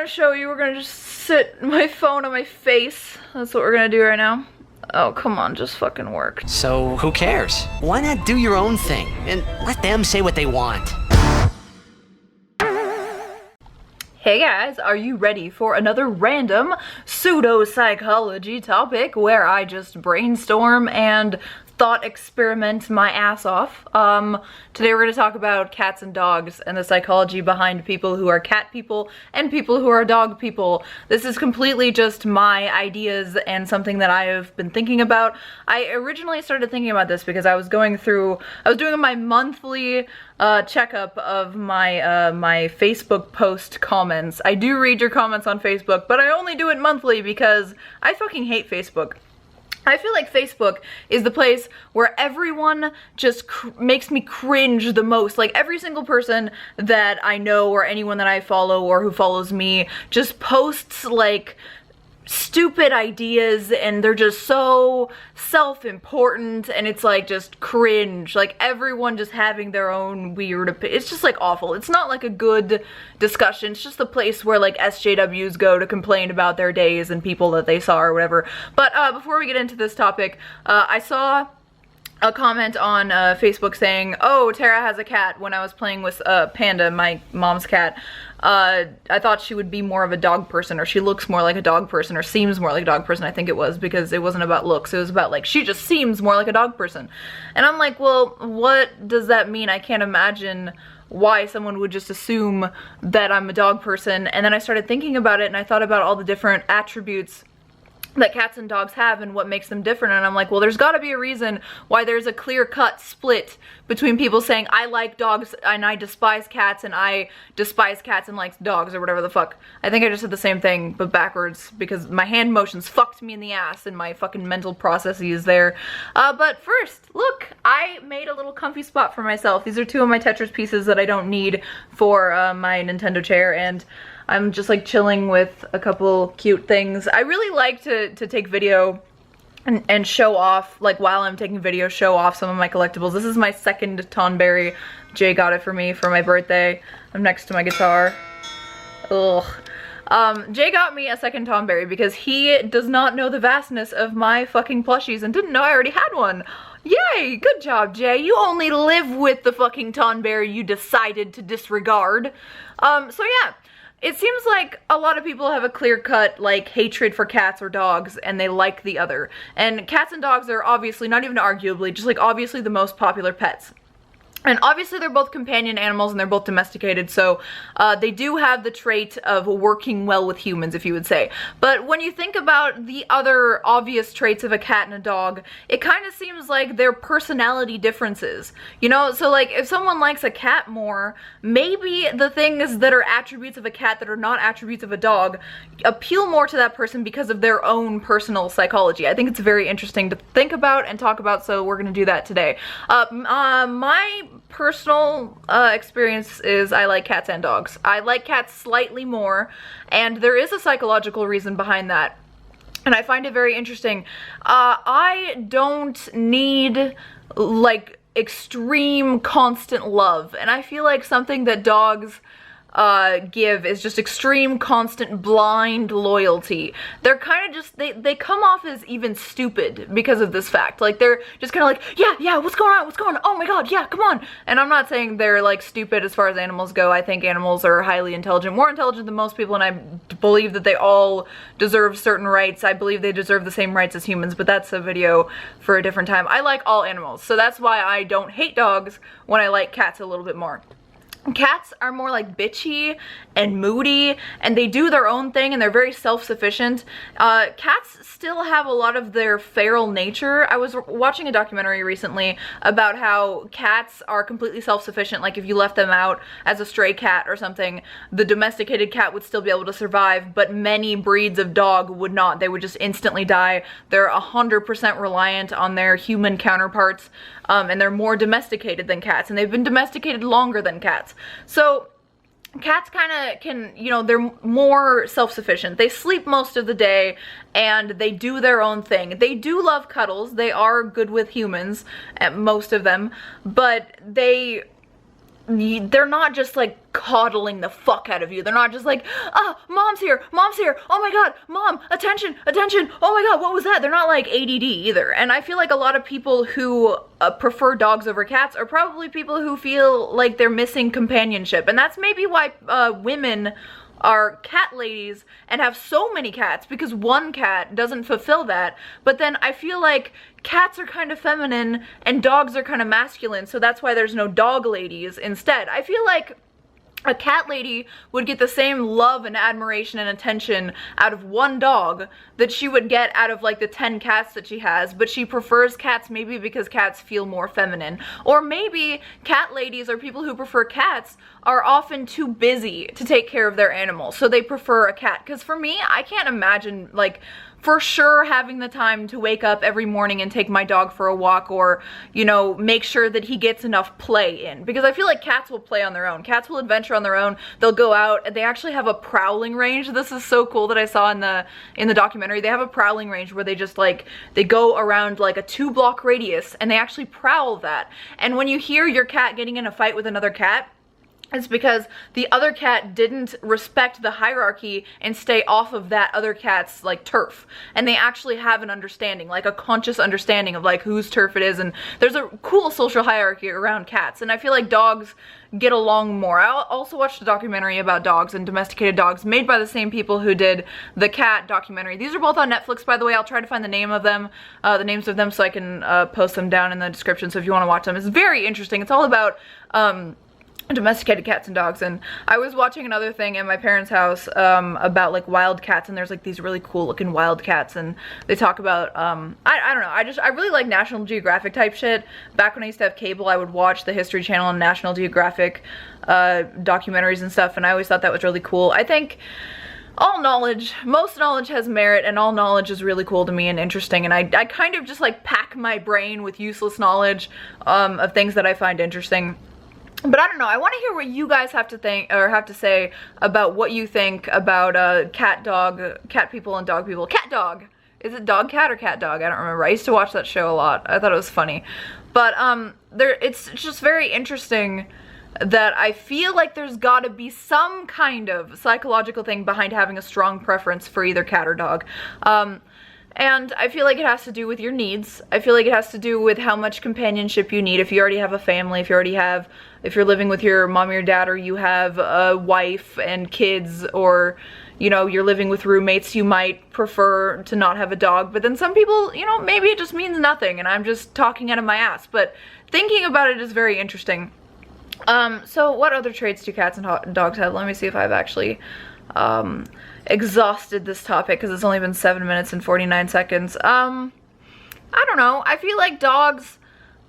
gonna show you. We're gonna just sit my phone on my face. That's what we're gonna do right now. Oh, come on, just fucking work. So, who cares? Why not do your own thing and let them say what they want? Hey guys, are you ready for another random pseudo-psychology topic where I just brainstorm and thought experiment my ass off? Today we're going to talk about cats and dogs and the psychology behind people who are cat people and people who are dog people. This is completely just my ideas and something that I have been thinking about. I originally started thinking about this because I was doing my monthly checkup of my Facebook post comments. I do read your comments on Facebook, but I only do it monthly because I fucking hate Facebook. I feel like Facebook is the place where everyone just makes me cringe the most. Like, every single person that I know or anyone that I follow or who follows me just posts, like, stupid ideas, and they're just so self-important, and it's like just cringe. Like, everyone just having their own weird opinion. It's just like awful. It's not like a good discussion. It's just the place where like SJWs go to complain about their days and people that they saw or whatever. But before we get into this topic, I saw a comment on Facebook saying, "Oh, Tara has a cat." When I was playing with Panda, my mom's cat, I thought she would be more of a dog person, or she looks more like a dog person, or seems more like a dog person. I think it was, because it wasn't about looks. It was about, like, she just seems more like a dog person. And I'm like, well, what does that mean? I can't imagine why someone would just assume that I'm a dog person. And then I started thinking about it, and I thought about all the different attributes that cats and dogs have and what makes them different, and I'm like, well, there's gotta be a reason why there's a clear-cut split between people saying I like dogs and I despise cats, and I despise cats and like dogs, or whatever the fuck. I think I just said the same thing but backwards because my hand motions fucked me in the ass and my fucking mental processes there. But first, look, I made a little comfy spot for myself. These are two of my Tetris pieces that I don't need for my Nintendo chair, and I'm just like chilling with a couple cute things. I really like to take video and show off, like while I'm taking video, show off some of my collectibles. This is my second Tonberry. Jay got it for me for my birthday. I'm next to my guitar. Ugh. Jay got me a second Tonberry because he does not know the vastness of my fucking plushies and didn't know I already had one. Yay! Good job, Jay. You only live with the fucking Tonberry you decided to disregard. So yeah. It seems like a lot of people have a clear-cut, like, hatred for cats or dogs, and they like the other. And cats and dogs are obviously, not even arguably, just like obviously the most popular pets. And obviously they're both companion animals and they're both domesticated, so they do have the trait of working well with humans, if you would say. But when you think about the other obvious traits of a cat and a dog, it kind of seems like they're personality differences. You know, so like if someone likes a cat more, maybe the things that are attributes of a cat that are not attributes of a dog appeal more to that person because of their own personal psychology. I think it's very interesting to think about and talk about, so we're gonna do that today. My personal experience is I like cats and dogs. I like cats slightly more, and there is a psychological reason behind that, and I find it very interesting. I don't need, like, extreme constant love, and I feel like something that dogs give is just extreme, constant, blind loyalty. They're kind of just, they come off as even stupid because of this fact. Like, they're just kind of like, yeah, what's going on, oh my god, yeah, come on. And I'm not saying they're, like, stupid as far as animals go. I think animals are highly intelligent, more intelligent than most people, and I believe that they all deserve certain rights. I believe they deserve the same rights as humans, but that's a video for a different time. I like all animals, so that's why I don't hate dogs when I like cats a little bit more. Cats are more like bitchy and moody, and they do their own thing, and they're very self-sufficient. Cats still have a lot of their feral nature. I was watching a documentary recently about how cats are completely self-sufficient. Like, if you left them out as a stray cat or something, the domesticated cat would still be able to survive, but many breeds of dog would not. They would just instantly die. They're 100% reliant on their human counterparts, and they're more domesticated than cats, and they've been domesticated longer than cats. So cats kind of can, you know, they're more self-sufficient. They sleep most of the day, and they do their own thing. They do love cuddles. They are good with humans, most of them, but they they're not just like coddling the fuck out of you. They're not just like, ah, mom's here, oh my god, mom, attention, oh my god, what was that? They're not like ADD either. And I feel like a lot of people who prefer dogs over cats are probably people who feel like they're missing companionship. And that's maybe why women are cat ladies and have so many cats, because one cat doesn't fulfill that. But then I feel like cats are kind of feminine and dogs are kind of masculine, so that's why there's no dog ladies instead. I feel like a cat lady would get the same love and admiration and attention out of one dog that she would get out of like the 10 cats that she has, but she prefers cats maybe because cats feel more feminine. Or maybe cat ladies or people who prefer cats are often too busy to take care of their animals, so they prefer a cat. Because for me, I can't imagine like for sure having the time to wake up every morning and take my dog for a walk, or, you know, make sure that he gets enough play in. Because I feel like cats will play on their own. Cats will adventure on their own. They'll go out. They actually have a prowling range. This is so cool that I saw in the documentary. They have a prowling range where they just like, they go around like a 2-block radius and they actually prowl that. And when you hear your cat getting in a fight with another cat, it's because the other cat didn't respect the hierarchy and stay off of that other cat's like turf. And they actually have an understanding, like a conscious understanding of like whose turf it is. And there's a cool social hierarchy around cats. And I feel like dogs get along more. I also watched a documentary about dogs and domesticated dogs made by the same people who did the cat documentary. These are both on Netflix, by the way. I'll try to find the names of them so I can post them down in the description. So if you want to watch them, it's very interesting. It's all about domesticated cats and dogs. And I was watching another thing in my parents' house about like wild cats, and there's like these really cool looking wild cats, and they talk about I don't know, I really like National Geographic type shit. Back when I used to have cable, I would watch the History Channel and National Geographic documentaries and stuff, and I always thought that was really cool. I think all knowledge, most knowledge has merit, and all knowledge is really cool to me and interesting, and I kind of just like pack my brain with useless knowledge of things that I find interesting. But I don't know, I want to hear what you guys have to think, or have to say about what you think about cat people and dog people. Cat dog! Is it dog cat or cat dog? I don't remember. I used to watch that show a lot. I thought it was funny. But it's just very interesting that I feel like there's gotta be some kind of psychological thing behind having a strong preference for either cat or dog. And I feel like it has to do with your needs. I feel like it has to do with how much companionship you need. If you already have a family, if you're living with your mom or your dad, or you have a wife and kids, or, you know, you're living with roommates, you might prefer to not have a dog. But then some people, you know, maybe it just means nothing and I'm just talking out of my ass. But thinking about it is very interesting. So what other traits do cats and dogs have? Let me see if I've actually exhausted this topic, because it's only been 7 minutes and 49 seconds. I don't know. I feel like dogs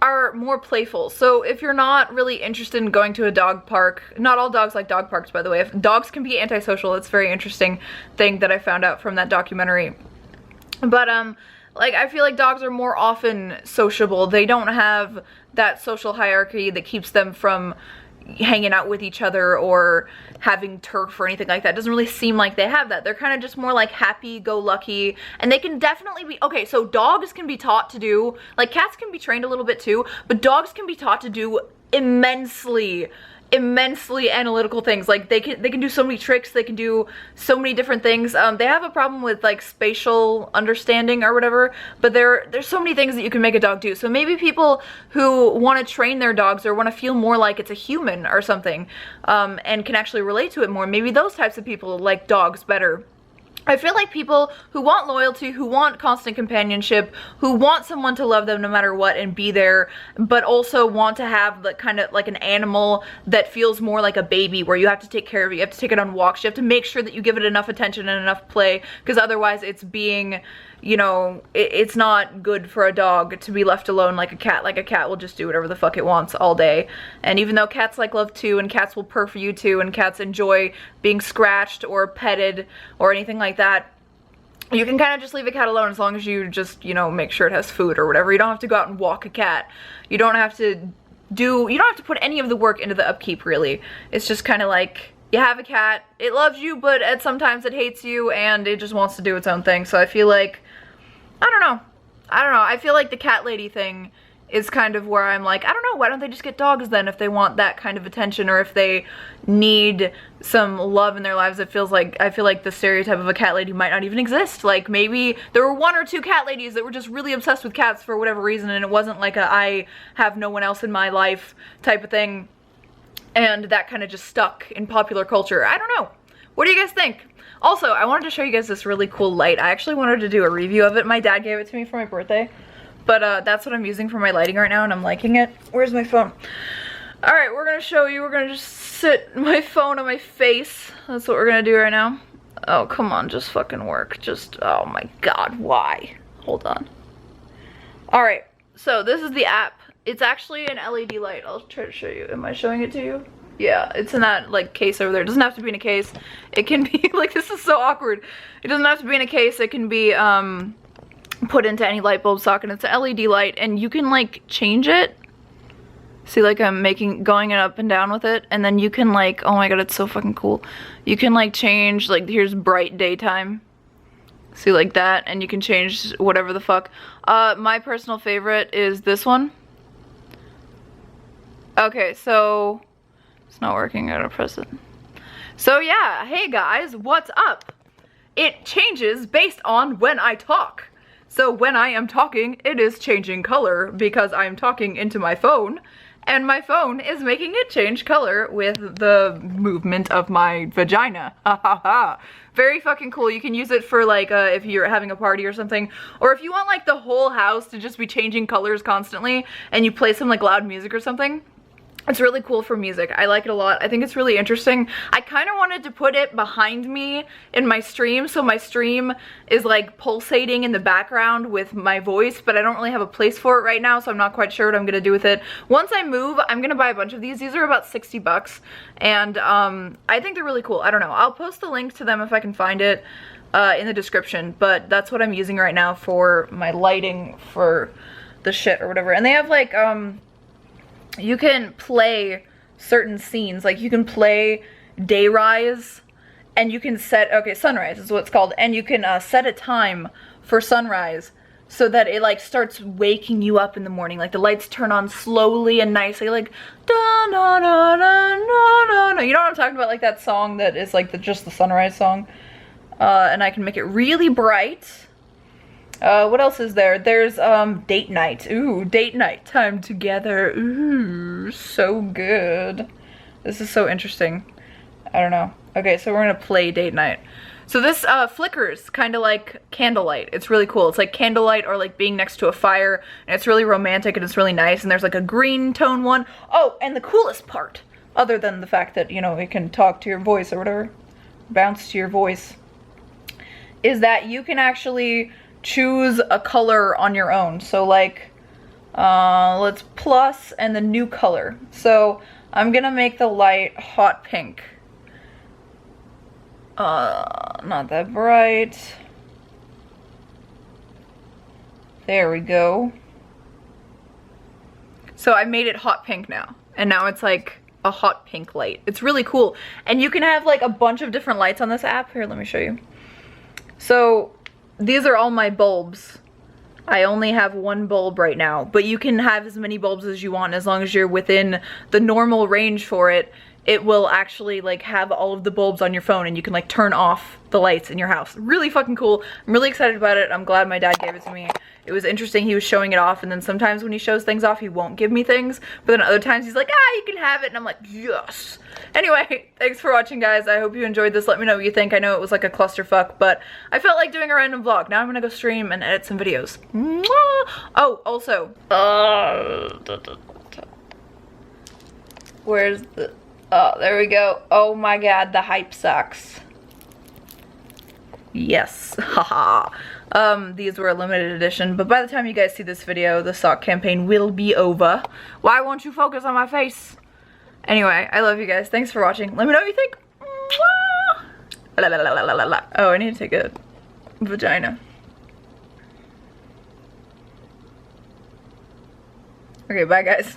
are more playful. So if you're not really interested in going to a dog park, not all dogs like dog parks, by the way. If dogs can be antisocial, it's a very interesting thing that I found out from that documentary. But like, I feel like dogs are more often sociable. They don't have that social hierarchy that keeps them from hanging out with each other or having turf or anything like that. It doesn't really seem like they have that. They're kind of just more like happy-go-lucky, and they can definitely be, okay, so dogs can be taught to do, like cats can be trained a little bit too, but dogs can be taught to do immensely analytical things. Like they can do so many tricks, they can do so many different things. They have a problem with like spatial understanding or whatever, but there's so many things that you can make a dog do. So maybe people who want to train their dogs or want to feel more like it's a human or something, and can actually relate to it more, maybe those types of people like dogs better. I feel like people who want loyalty, who want constant companionship, who want someone to love them no matter what and be there, but also want to have the kind of like an animal that feels more like a baby, where you have to take care of it, you have to take it on walks, you have to make sure that you give it enough attention and enough play, because otherwise it's being, you know, it's not good for a dog to be left alone like a cat. Like a cat will just do whatever the fuck it wants all day. And even though cats like love too, and cats will purr for you too, and cats enjoy being scratched or petted or anything like that, you can kind of just leave a cat alone as long as you just, you know, make sure it has food or whatever. You don't have to go out and walk a cat. You don't have to put any of the work into the upkeep, really. It's just kind of like, you have a cat, it loves you, but sometimes it hates you and it just wants to do its own thing. So I feel like, I don't know. I feel like the cat lady thing is kind of where I'm like, I don't know, why don't they just get dogs then if they want that kind of attention, or if they need some love in their lives. I feel like the stereotype of a cat lady might not even exist. Like, maybe there were 1 or 2 cat ladies that were just really obsessed with cats for whatever reason, and it wasn't like a I have no one else in my life type of thing, and that kind of just stuck in popular culture. I don't know. What do you guys think? Also, I wanted to show you guys this really cool light. I actually wanted to do a review of it. My dad gave it to me for my birthday. But that's what I'm using for my lighting right now, and I'm liking it. Where's my phone? Alright, we're gonna show you. We're gonna just sit my phone on my face. That's what we're gonna do right now. Oh, come on, just fucking work. Just, oh my god, why? Hold on. Alright, so this is the app. It's actually an LED light. I'll try to show you. Am I showing it to you? Yeah, it's in that, like, case over there. It doesn't have to be in a case. It can be, like, this is so awkward. It doesn't have to be in a case. It can be, put into any light bulb socket. It's an LED light, and you can, like, change it. See, like, I'm going up and down with it, and then you can, like, oh my god, it's so fucking cool. You can, like, change, like, here's bright daytime. See, like that, and you can change whatever the fuck. My personal favorite is this one. Okay, so it's not working. I gotta press it. So yeah, hey guys, what's up? It changes based on when I talk. So when I am talking, it is changing color because I'm talking into my phone, and my phone is making it change color with the movement of my vagina. Ha ha ha. Very fucking cool. You can use it for, like, if you're having a party or something, or if you want, like, the whole house to just be changing colors constantly, and you play some, like, loud music or something. It's really cool for music. I like it a lot. I think it's really interesting. I kind of wanted to put it behind me in my stream, so my stream is like pulsating in the background with my voice, but I don't really have a place for it right now, so I'm not quite sure what I'm gonna do with it. Once I move, I'm gonna buy a bunch of these. These are about 60 bucks, and I think they're really cool. I don't know. I'll post the link to them if I can find it in the description, but that's what I'm using right now for my lighting for the shit or whatever. And they have, like, you can play certain scenes, like you can play day rise, and you can set, okay, sunrise is what it's called, and you can set a time for sunrise so that it, like, starts waking you up in the morning. Like, the lights turn on slowly and nicely, like, da na na na na na. You know what I'm talking about? Like that song that is like just the sunrise song. And I can make it really bright. What else is there? There's date night. Ooh, date night time together. Ooh, so good. This is so interesting. I don't know. Okay, so we're gonna play date night. So this flickers kind of like candlelight. It's really cool. It's like candlelight or like being next to a fire, and it's really romantic and it's really nice, and there's like a green tone one. Oh, and the coolest part, other than the fact that, you know, it can talk to your voice or whatever, bounce to your voice, is that you can actually choose a color on your own. So like, let's plus and the new color. So I'm gonna make the light hot pink. Not that bright. There we go. So I made it hot pink now, and now it's like a hot pink light. It's really cool, and you can have like a bunch of different lights on this app. Here, let me show you. So these are all my bulbs. I only have one bulb right now, but you can have as many bulbs as you want as long as you're within the normal range for it. It will actually like have all of the bulbs on your phone, and you can like turn off the lights in your house. Really fucking cool. I'm really excited about it. I'm glad my dad gave it to me. It was interesting. He was showing it off, and then sometimes when he shows things off, he won't give me things, but then other times he's like, ah, you can have it, and I'm like, yes. Anyway, thanks for watching, guys. I hope you enjoyed this. Let me know what you think. I know it was like a clusterfuck, but I felt like doing a random vlog. Now I'm gonna go stream and edit some videos. Mwah! Oh, also, where's the, oh, there we go. Oh my god, the hype socks. Yes, haha. These were a limited edition, but by the time you guys see this video, the sock campaign will be over. Why won't you focus on my face? Anyway, I love you guys. Thanks for watching. Let me know what you think. La, la, la, la, la, la. Oh, I need to take a vagina. Okay, bye guys.